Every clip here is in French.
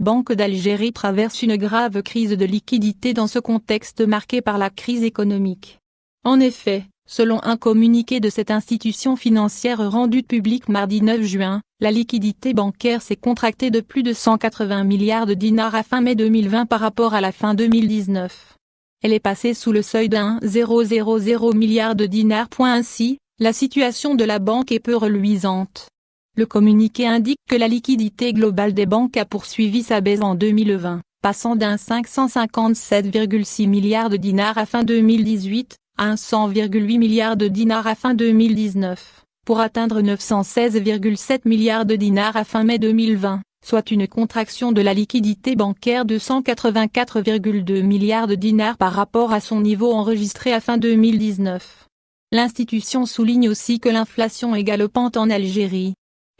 Banque d'Algérie traverse une grave crise de liquidité dans ce contexte marqué par la crise économique. En effet, selon un communiqué de cette institution financière rendu public mardi 9 juin, la liquidité bancaire s'est contractée de plus de 180 milliards de dinars à fin mai 2020 par rapport à la fin 2019. Elle est passée sous le seuil d'1,000 milliard de dinars. Ainsi, la situation de la banque est peu reluisante. Le communiqué indique que la liquidité globale des banques a poursuivi sa baisse en 2020, passant d'un 557,6 milliards de dinars à fin 2018, à un 100,8 milliards de dinars à fin 2019, pour atteindre 916,7 milliards de dinars à fin mai 2020, soit une contraction de la liquidité bancaire de 184,2 milliards de dinars par rapport à son niveau enregistré à fin 2019. L'institution souligne aussi que l'inflation est galopante en Algérie.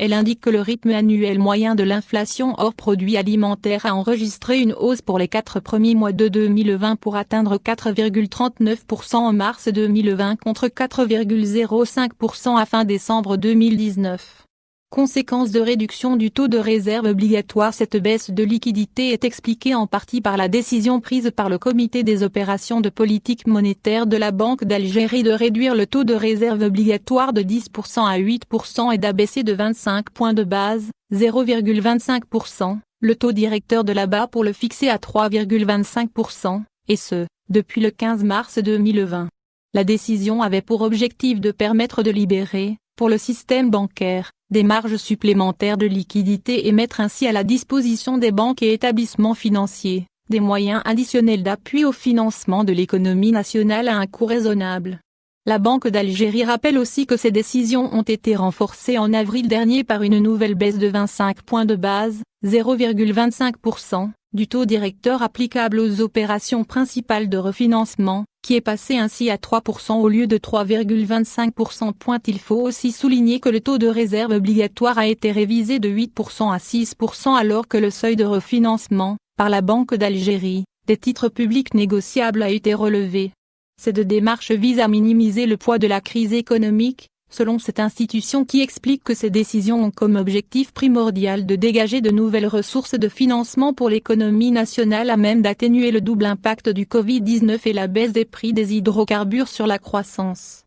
Elle indique que le rythme annuel moyen de l'inflation hors produits alimentaires a enregistré une hausse pour les 4 premiers mois de 2020 pour atteindre 4,39% en mars 2020 contre 4,05% à fin décembre 2019. Conséquence de réduction du taux de réserve obligatoire. Cette baisse de liquidité est expliquée en partie par la décision prise par le Comité des opérations de politique monétaire de la Banque d'Algérie de réduire le taux de réserve obligatoire de 10% à 8% et d'abaisser de 25 points de base, 0,25%, le taux directeur de la BA pour le fixer à 3,25%, et ce, depuis le 15 mars 2020. La décision avait pour objectif de permettre de libérer, pour le système bancaire, des marges supplémentaires de liquidité et mettre ainsi à la disposition des banques et établissements financiers, des moyens additionnels d'appui au financement de l'économie nationale à un coût raisonnable. La Banque d'Algérie rappelle aussi que ces décisions ont été renforcées en avril dernier par une nouvelle baisse de 25 points de base, 0,25%, du taux directeur applicable aux opérations principales de refinancement, qui est passé ainsi à 3% au lieu de 3,25%. Il faut aussi souligner que le taux de réserve obligatoire a été révisé de 8% à 6% alors que le seuil de refinancement, par la Banque d'Algérie, des titres publics négociables a été relevé. Cette démarche vise à minimiser le poids de la crise économique, selon cette institution qui explique que ces décisions ont comme objectif primordial de dégager de nouvelles ressources de financement pour l'économie nationale à même d'atténuer le double impact du Covid-19 et la baisse des prix des hydrocarbures sur la croissance.